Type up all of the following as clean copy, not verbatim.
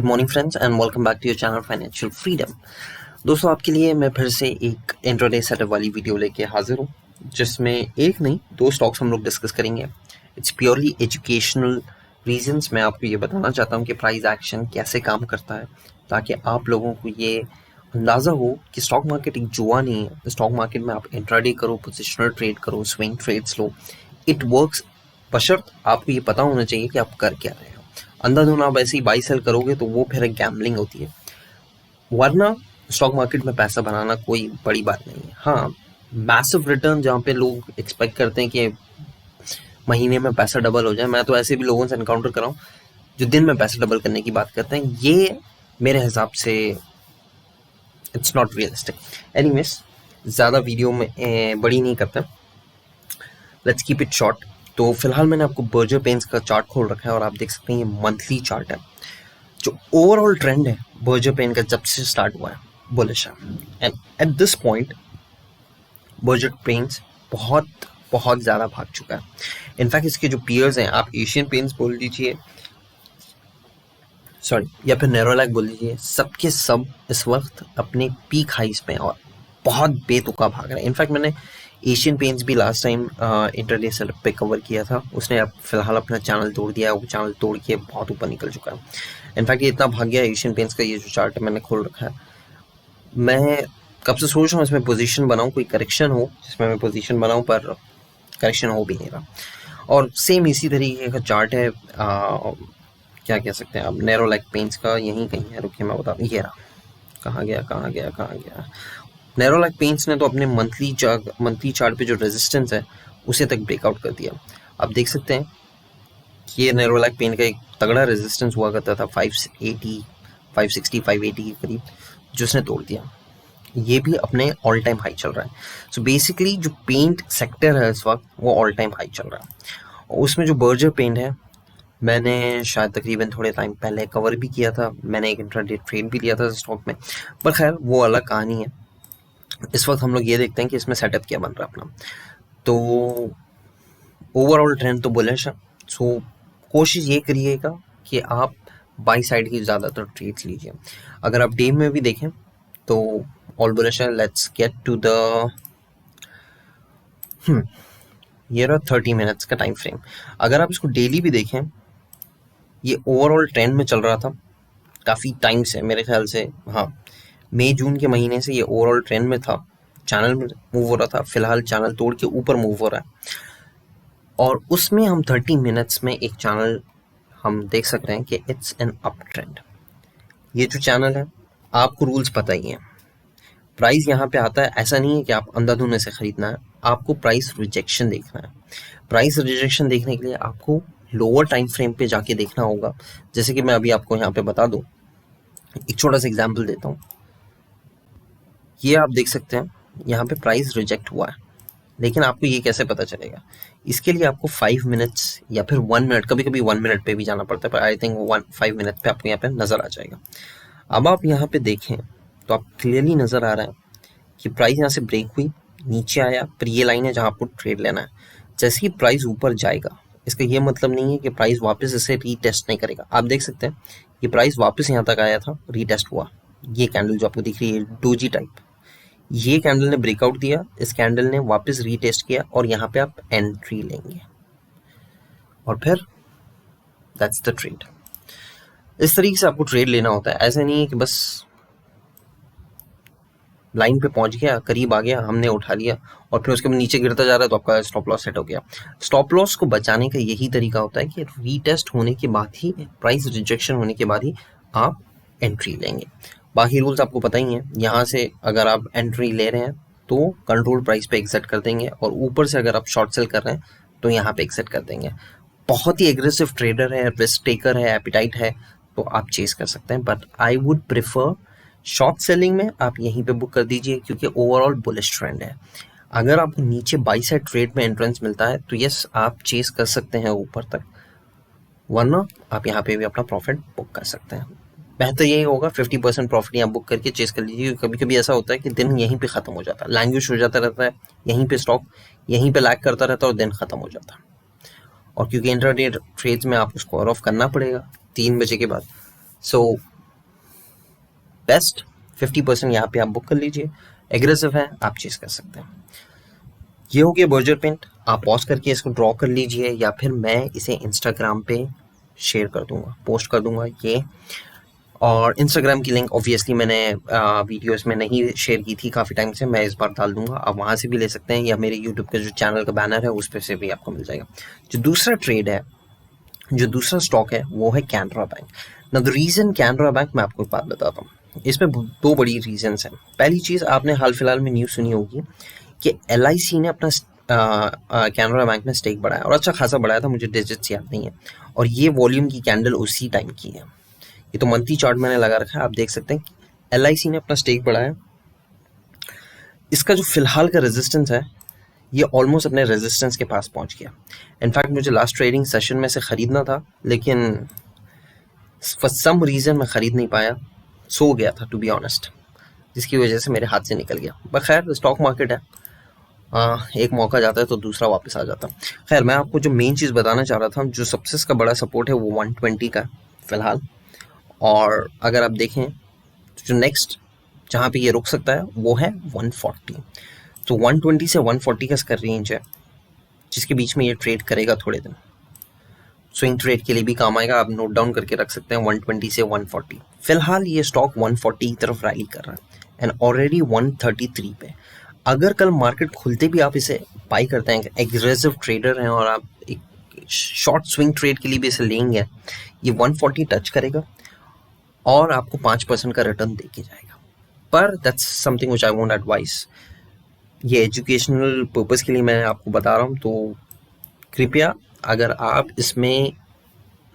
Good morning friends and welcome back to your channel financial freedom. दोस्तों, आपके लिए मैं फिर से एक इंट्राडे सेटअप वाली वीडियो लेके हाजिर हूँ, जिसमें एक नहीं दो स्टॉक्स हम लोग डिस्कस करेंगे। It's purely educational reasons. मैं आपको ये बताना चाहता हूँ कि प्राइस एक्शन कैसे काम करता है, ताकि आप लोगों को ये अंदाज़ा हो कि स्टॉक मार्केट एक जुआ नहीं है। स्टॉक मार्केट में आप इंट्राडे करो, पोजिशनल ट्रेड करो, स्विंग ट्रेड्स लो, इट वर्क्स, बशर्त आपको ये पता होना चाहिए कि आप कर क्या रहे हो। अंधाधुन आप ऐसे ही बाई सेल करोगे तो वो फिर एक गैम्बलिंग होती है, वरना स्टॉक मार्केट में पैसा बनाना कोई बड़ी बात नहीं है। हाँ, मैसिव रिटर्न जहाँ पे लोग एक्सपेक्ट करते हैं कि महीने में पैसा डबल हो जाए, मैं तो ऐसे भी लोगों से एनकाउंटर कर रहा हूँ जो दिन में पैसा डबल करने की बात करते हैं। ये मेरे हिसाब से इट्स नॉट रियलिस्टिक। एनीवेज, ज़्यादा वीडियो में बड़ी नहीं करता, लेट्स कीप इट शॉर्ट। तो फिलहाल मैंने आपको बर्जर पेंस का चार्ट खोल रखा है और आप देख सकते हैं ये मंथली चार्ट है। जो ओवरऑल ट्रेंड है बर्जर पेन का जब से स्टार्ट हुआ है बुलिश है, and at this point Berger Paints बहुत बहुत ज़्यादा भाग चुका है। इनफैक्ट इसके जो पीयर्स हैं, आप एशियन पेंट्स बोल लीजिए, सॉरी, या फिर नेरोलैक बोल लीजिए, सबके सब इस वक्त अपने पीक हाइस पे और बहुत बेतुका भाग रहा है। इनफैक्ट मैंने एशियन पेंट्स भी लास्ट टाइम इंटरडे सेटअप पे कवर किया था, उसने अब फिलहाल अपना चैनल तोड़ दिया, वो चैनल तोड़ के बहुत ऊपर निकल चुका है। इनफैक्ट ये इतना भाग गया एशियन पेंट्स का, ये जो चार्ट है मैंने खोल रखा है, मैं कब से सोच रहा हूँ इसमें पोजीशन बनाऊँ, कोई करेक्शन हो जिसमें मैं पोजीशन बनाऊँ, पर करेक्शन हो भी नहीं रहा। और सेम इसी तरीके का चार्ट है, क्या कह सकते हैं आप, नेरोलैक पेंट्स का, यहीं कहीं है, रुकिए मैं बता दूँ, ये रहा। कहाँ गया। नेरोलैक पेंट्स ने तो अपने मंथली चार्ट पे जो रेजिस्टेंस है उसे तक ब्रेकआउट कर दिया। आप देख सकते हैं कि ये नेरोलैक पेंट का एक तगड़ा रेजिस्टेंस हुआ करता था 580, 560, 580 के करीब, जो उसने तोड़ दिया। ये भी अपने ऑल टाइम हाई चल रहा है। सो बेसिकली जो पेंट सेक्टर है इस वक्त वो ऑल टाइम हाई चल रहा है। और उसमें जो बर्जर पेंट है, मैंने शायद तकरीबन थोड़े टाइम पहले कवर भी किया था, मैंने एक इंट्राडे ट्रेड भी लिया था स्टॉक में, पर खैर वो अलग कहानी है। इस वक्त हम लोग ये देखते हैं कि इसमें सेटअप क्या बन रहा है अपना। तो ओवरऑल ट्रेंड तो बुलिश है। सो कोशिश ये करिएगा कि आप बाई साइड की ज़्यादातर ट्रेड्स लीजिए। अगर आप डे में भी देखें तो ऑल बुलिश है। लेट्स गेट टू द ये रहा 30 मिनट्स का टाइम फ्रेम। अगर आप इसको डेली भी देखें, ये ओवरऑल ट्रेंड में चल रहा था काफ़ी टाइम से, मेरे ख्याल से हाँ मई जून के महीने से ये ओवरऑल ट्रेंड में था, चैनल में मूव हो रहा था। फिलहाल चैनल तोड़ के ऊपर मूव हो रहा है, और उसमें हम 30 मिनट्स में एक चैनल हम देख सकते हैं कि इट्स एन अप ट्रेंड। ये जो चैनल है, आपको रूल्स पता ही हैं। प्राइस यहाँ पे आता है, ऐसा नहीं है कि आप अंधाधुन से खरीदना है, आपको प्राइस रिजेक्शन देखना है। प्राइस रिजेक्शन देखने के लिए आपको लोअर टाइम फ्रेम पे जाके देखना होगा। जैसे कि मैं अभी आपको यहाँ पे बता दूँ, एक छोटा सा एग्जाम्पल देता हूँ। ये आप देख सकते हैं यहाँ पे प्राइस रिजेक्ट हुआ है, लेकिन आपको ये कैसे पता चलेगा? इसके लिए आपको 5 मिनट्स या फिर 1 मिनट, कभी कभी 1 मिनट पे भी जाना पड़ता है, पर आई थिंक 5 मिनट पे आपको यहाँ पे नज़र आ जाएगा। अब आप यहाँ पे देखें तो आप क्लियरली नज़र आ रहा है कि प्राइस यहाँ से ब्रेक हुई, नीचे आया, फिर ये लाइन है जहाँ आपको ट्रेड लेना है। जैसे ही प्राइस ऊपर जाएगा, इसका ये मतलब नहीं है कि प्राइस वापस इसे रीटेस्ट नहीं करेगा। आप देख सकते हैं ये प्राइस वापस यहाँ तक आया था, रीटेस्ट हुआ। ये कैंडल जो आपको दिख रही है डोजी टाइप, ये कैंडल ने ब्रेकआउट दिया, इस कैंडल ने वापस रीटेस्ट किया, और यहाँ पे आप एंट्री लेंगे और फिर दैट्स द ट्रेड। इस तरीके से आपको ट्रेड लेना होता है। ऐसा नहीं है कि बस लाइन पे पहुंच गया, करीब आ गया, हमने उठा लिया और फिर उसके बाद नीचे गिरता जा रहा है तो आपका स्टॉप लॉस सेट हो गया। स्टॉप लॉस को बचाने का यही तरीका होता है कि रीटेस्ट होने के बाद ही, प्राइस रिजेक्शन होने के बाद ही आप एंट्री लेंगे। बाकी रूल्स आपको पता ही है। यहाँ से अगर आप एंट्री ले रहे हैं तो कंट्रोल प्राइस पे एग्जिट कर देंगे, और ऊपर से अगर आप शॉर्ट सेल कर रहे हैं तो यहाँ पे एग्जिट कर देंगे। बहुत ही एग्रेसिव ट्रेडर है, रिस्क टेकर है, एपिटाइट है, तो आप चेस कर सकते हैं, but I would prefer short selling में आप यहीं पे बुक कर दीजिए, क्योंकि ओवरऑल बुलिश ट्रेंड है। अगर आपको नीचे बाई साइड ट्रेड में एंट्रेंस मिलता है तो यस, आप चेस कर सकते हैं ऊपर तक, वरना आप यहाँ पे भी अपना प्रॉफिट बुक कर सकते हैं। बेहतर यही होगा 50% प्रॉफिट यहाँ बुक करके चेस कर लीजिए। कभी कभी ऐसा होता है कि दिन यहीं पे ख़त्म हो जाता है, लैंग्वेज हो जाता रहता है, यहीं पे स्टॉक यहीं पे लैग करता रहता है और दिन ख़त्म हो जाता है। और क्योंकि इंट्राडे ट्रेड्स में आपको स्क्वायर ऑफ करना पड़ेगा 3 बजे के बाद, सो बेस्ट 50% यहाँ पे आप बुक कर लीजिए। एग्रेसिव है, आप चेज कर सकते हैं। ये हो गया बर्जर पेंट। आप पॉज करके इसको ड्रॉ कर लीजिए, या फिर मैं इसे इंस्टाग्राम पे शेयर कर दूंगा, पोस्ट कर दूंगा ये। और इंस्टाग्राम की लिंक ऑब्वियसली मैंने वीडियोस में नहीं शेयर की थी काफ़ी टाइम से, मैं इस बार डाल दूंगा, आप वहाँ से भी ले सकते हैं, या मेरे यूट्यूब के जो चैनल का बैनर है उस पर से भी आपको मिल जाएगा। जो दूसरा ट्रेड है, जो दूसरा स्टॉक है, वो है कैनरा बैंक। ना द रीज़न कैनरा बैंक, मैं आपको एक बात बताता हूँ। इसमें दो बड़ी रीजंस हैं। पहली चीज़, आपने हाल फिलहाल में न्यूज़ सुनी होगी कि LIC ने अपना कैनरा बैंक में स्टेक बढ़ाया, और अच्छा खासा बढ़ाया था, मुझे डिजिट्स याद नहीं है। और ये वॉल्यूम की कैंडल उसी टाइम की है। ये तो मंथली चार्ट मैंने लगा रखा है, आप देख सकते हैं कि LIC ने अपना स्टेक बढ़ाया। इसका जो फिलहाल का रेजिस्टेंस है, ये ऑलमोस्ट अपने रेजिस्टेंस के पास पहुंच गया। इनफैक्ट मुझे लास्ट ट्रेडिंग सेशन में से ख़रीदना था, लेकिन फॉर सम रीज़न मैं ख़रीद नहीं पाया, सो गया था टू बी ऑनेस्ट, जिसकी वजह से मेरे हाथ से निकल गया। बट खैर, स्टॉक मार्केट है, एक मौका जाता है तो दूसरा वापस आ जाता है। खैर, मैं आपको जो मेन चीज़ बताना चाह रहा था, जो सबसे इसका बड़ा सपोर्ट है वो 120 का फ़िलहाल। और अगर आप देखें तो जो नेक्स्ट जहाँ पे ये रुक सकता है वो है 140। तो 120 से 140 का इसका रेंज है, जिसके बीच में ये ट्रेड करेगा थोड़े दिन। स्विंग ट्रेड के लिए भी काम आएगा, आप नोट डाउन करके रख सकते हैं 120 से 140। फिलहाल ये स्टॉक 140 की तरफ रैली कर रहा है एंड ऑलरेडी 133 पे। अगर कल मार्केट खुलते भी आप इसे बाई करते हैं, एग्रेसिव ट्रेडर हैं और आप एक शॉर्ट स्विंग ट्रेड के लिए भी इसे लेंगे, ये 140 टच करेगा और आपको 5% का रिटर्न दे के जाएगा। पर that's something which I won't advice. ये एजुकेशनल पर्पस के लिए मैं आपको बता रहा हूँ, तो कृपया अगर आप इसमें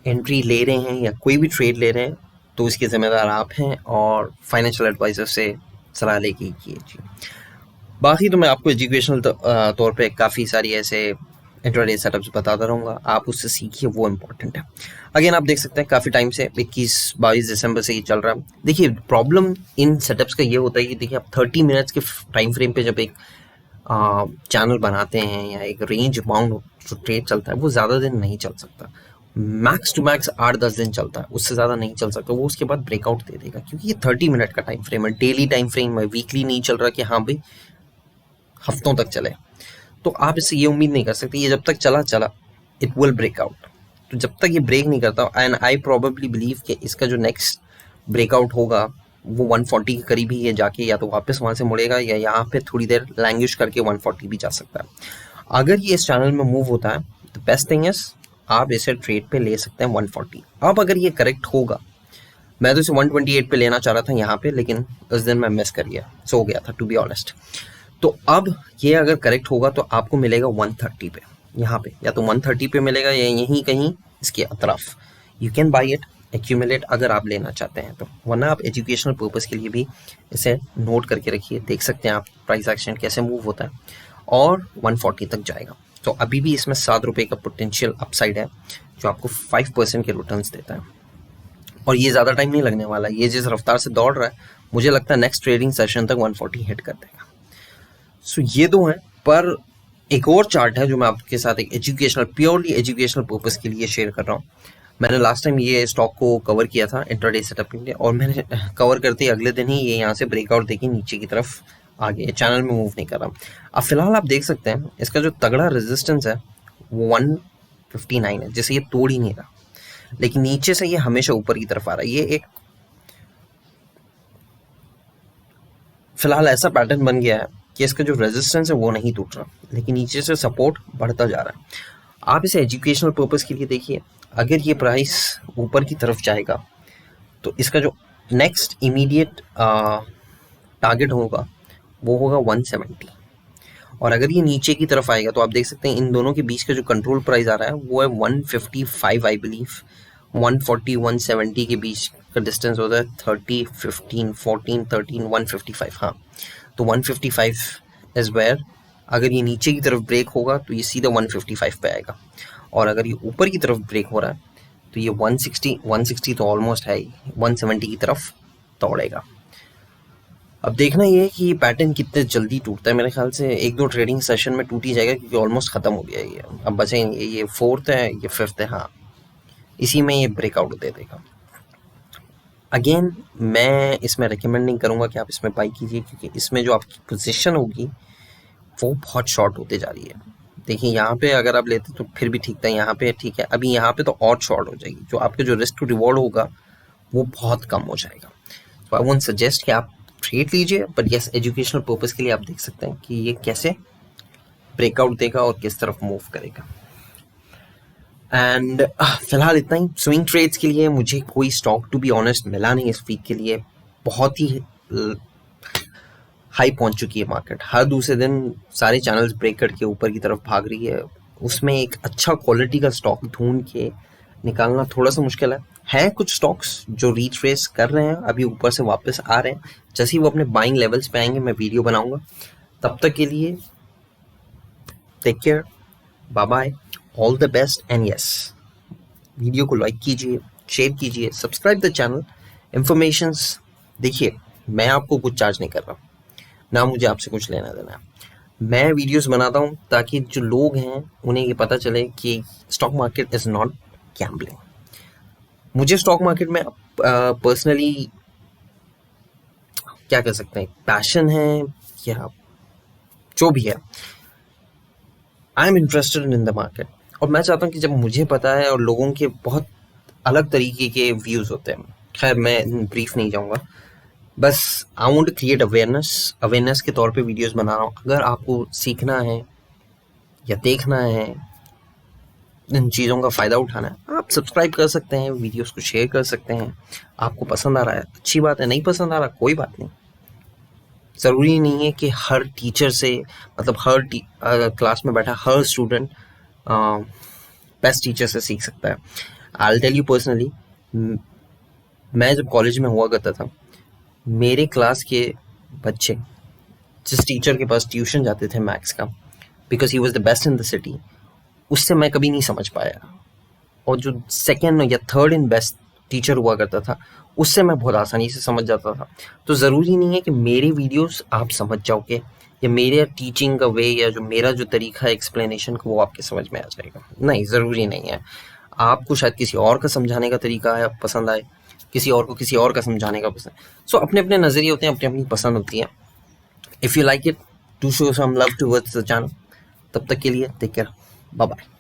एंट्री ले रहे हैं या कोई भी ट्रेड ले रहे हैं तो इसके ज़िम्मेदार आप हैं, और फाइनेंशियल एडवाइज़र से सलाह लेके कीजिए। बाकी तो मैं आपको एजुकेशनल तौर पे काफ़ी सारी ऐसे इंट्राडे सेटअप्स बताता रहूँगा, आप उससे सीखिए, वो इम्पोर्टेंट है। अगेन आप देख सकते हैं काफ़ी टाइम से 21-22 दिसंबर से ये चल रहा है। देखिए, प्रॉब्लम इन सेटअप्स का ये होता है कि देखिए, आप 30 मिनट्स के टाइम फ्रेम पे जब एक चैनल बनाते हैं या एक रेंज बाउंड जो ट्रेड चलता है, वो ज़्यादा दिन नहीं चल सकता। मैक्स टू मैक्स 8-10 दिन चलता है, उससे ज़्यादा नहीं चल सकता। वो उसके बाद ब्रेकआउट दे देगा, क्योंकि ये 30 मिनट का टाइम फ्रेम है, डेली टाइम फ्रेम है, वीकली नहीं चल रहा कि हाँ भाई हफ्तों तक चले। तो आप इससे ये उम्मीद नहीं कर सकते ये जब तक चला इट विल ब्रेकआउट। तो जब तक ये ब्रेक नहीं करता, एंड आई प्रोबेबली बिलीव कि इसका जो नेक्स्ट ब्रेकआउट होगा वो 140 के करीब ही ये जाके या तो वापस वहाँ से मुड़ेगा, या यहाँ पे थोड़ी देर लैंग्वेज करके 140 भी जा सकता है। अगर ये इस चैनल में मूव होता है तो बेस्ट थिंग इज आप इसे ट्रेड पे ले सकते हैं 140। अब अगर ये करेक्ट होगा, मैं तो इसे 128 पे लेना चाह रहा था यहाँ पे, लेकिन उस दिन मैं मिस कर गया, सो गया था टू बी ऑनेस्ट। तो अब ये अगर करेक्ट होगा तो आपको मिलेगा 130 पे, यहाँ पे या तो 130 पे मिलेगा या यहीं कहीं इसके अतराफ। You can buy it, accumulate अगर आप लेना चाहते हैं तो, वरना आप एजुकेशनल पर्पज़ के लिए भी इसे नोट करके रखिए। देख सकते हैं आप प्राइस एक्शन कैसे मूव होता है, और 140 तक जाएगा। तो अभी भी इसमें 7 रुपये का पोटेंशियल अपसाइड है, जो आपको 5% के रिटर्न्स देता है, और ये ज़्यादा टाइम नहीं लगने वाला। ये जिस रफ्तार से दौड़ रहा है, मुझे लगता है नेक्स्ट ट्रेडिंग सेशन तक 140 हिट कर देगा। सो ये दो हैं, पर एक और चार्ट है जो मैं आपके साथ एक एजुकेशनल, प्योरली एजुकेशनल पर्पज़ के लिए शेयर कर रहा हूँ। मैंने लास्ट टाइम ये स्टॉक को कवर किया था इंट्राडे सेटअप के लिए, और मैंने कवर करते ही अगले दिन ही ये यहाँ से ब्रेकआउट देके नीचे की तरफ आ गया, चैनल में मूव नहीं कर रहा। अब फिलहाल आप देख सकते हैं इसका जो तगड़ा रेजिस्टेंस है वो 159 है, जैसे ये तोड़ ही नहीं रहा, लेकिन नीचे से ये हमेशा ऊपर की तरफ आ रहा है। ये एक फिलहाल ऐसा पैटर्न बन गया है कि इसका जो रेजिस्टेंस है वो नहीं टूट रहा, लेकिन नीचे से सपोर्ट बढ़ता जा रहा है। आप इसे एजुकेशनल पर्पज़ के लिए देखिए। अगर ये प्राइस ऊपर की तरफ जाएगा तो इसका जो नेक्स्ट इमीडिएट टारगेट होगा वो होगा 170, और अगर ये नीचे की तरफ आएगा तो आप देख सकते हैं इन दोनों के बीच का जो कंट्रोल प्राइस आ रहा है वो है 155 आई बिलीव। 140 170 के बीच का डिस्टेंस होता है 30 15 14 13 155। हाँ, तो 155 इज वेयर अगर ये नीचे की तरफ ब्रेक होगा तो ये सीधा 155 पे आएगा, और अगर ये ऊपर की तरफ ब्रेक हो रहा है तो ये 160 तो ऑलमोस्ट है ही, 170 की तरफ दौड़ेगा। अब देखना ये है कि ये पैटर्न कितने जल्दी टूटता है। मेरे ख्याल से 1-2 ट्रेडिंग सेशन में टूट ही जाएगा, क्योंकि ऑलमोस्ट ख़त्म हो गया है ये। अब बचे ये 4th है, ये 5th है। हाँ, इसी में ये ब्रेकआउट दे देगा। अगेन मैं इसमें रिकमेंड नहीं करूँगा कि आप इसमें बाई कीजिए, क्योंकि इसमें जो आपकी पोजीशन होगी वो बहुत शॉर्ट होते जा रही है। देखिए यहाँ पे अगर आप लेते तो फिर भी ठीक था, यहाँ पे ठीक है, अभी यहाँ पे तो और शॉर्ट हो जाएगी, जो आपके जो रिस्क टू रिवॉर्ड होगा वो बहुत कम हो जाएगा। तो आई वोंट सजेस्ट कि आप ट्रेड लीजिए, बट यस एजुकेशनल पर्पज़ के लिए आप देख सकते हैं कि ये कैसे ब्रेकआउट देगा और किस तरफ मूव करेगा। एंड फिलहाल इतना ही। स्विंग ट्रेड्स के लिए मुझे कोई स्टॉक टू बी ऑनेस्ट मिला नहीं इस वीक के लिए। बहुत ही हाई पहुंच चुकी है मार्केट, हर दूसरे दिन सारे चैनल्स ब्रेक करके ऊपर की तरफ भाग रही है। उसमें एक अच्छा क्वालिटी का स्टॉक ढूंढ के निकालना थोड़ा सा मुश्किल है कुछ स्टॉक्स जो रिट्रेस कर रहे हैं, अभी ऊपर से वापस आ रहे हैं। जैसे ही वो अपने बाइंग लेवल्स पे आएंगे मैं वीडियो बनाऊंगा। तब तक के लिए take care, bye bye, all the best and yes video को लाइक कीजिए, शेयर कीजिए, सब्सक्राइब द चैनल। इन्फॉर्मेशंस देखिए, मैं आपको कुछ चार्ज नहीं कर रहा, ना मुझे आपसे कुछ लेना देना है। मैं वीडियोस बनाता हूँ ताकि जो लोग हैं उन्हें ये पता चले कि stock market is not gambling. मुझे स्टॉक मार्केट में पर्सनली क्या कह सकते हैं, पैशन है या जो भी है, I am interested in the market. और मैं चाहता हूँ कि जब मुझे पता है और लोगों के बहुत अलग तरीके के व्यूज़ होते हैं, खैर मैं ब्रीफ नहीं जाऊँगा, बस I want to create awareness के तौर पे वीडियोस बना रहा हूँ। अगर आपको सीखना है या देखना है, इन चीज़ों का फ़ायदा उठाना है, आप सब्सक्राइब कर सकते हैं, वीडियोस को शेयर कर सकते हैं। आपको पसंद आ रहा है अच्छी बात है, नहीं पसंद आ रहा कोई बात नहीं। ज़रूरी नहीं है कि हर टीचर से, मतलब हर क्लास में बैठा हर स्टूडेंट बेस्ट टीचर से सीख सकता है। I will tell you personally, मैं जब कॉलेज में हुआ करता था, मेरे क्लास के बच्चे जिस टीचर के पास ट्यूशन जाते थे मैथ्स का, because he was the best in the city, उससे मैं कभी नहीं समझ पाया। और जो सेकेंड या थर्ड इन बेस्ट टीचर हुआ करता था, उससे मैं बहुत आसानी से समझ जाता था। तो ज़रूरी नहीं है कि मेरे वीडियोस आप समझ जाओगे या मेरे टीचिंग का वे या जो मेरा जो तरीका है एक्सप्लेनेशन का वो आपके समझ में आ जाएगा। नहीं, ज़रूरी नहीं है। आपको शायद किसी और का समझाने का तरीका है पसंद आए, किसी और को किसी और का समझाने का पसंद। सो अपने अपने नज़रिए होते हैं, अपनी अपनी पसंद होती है। If you like it, do show some love towards the channel. तब तक के लिए टेक केयर, बाय बाय।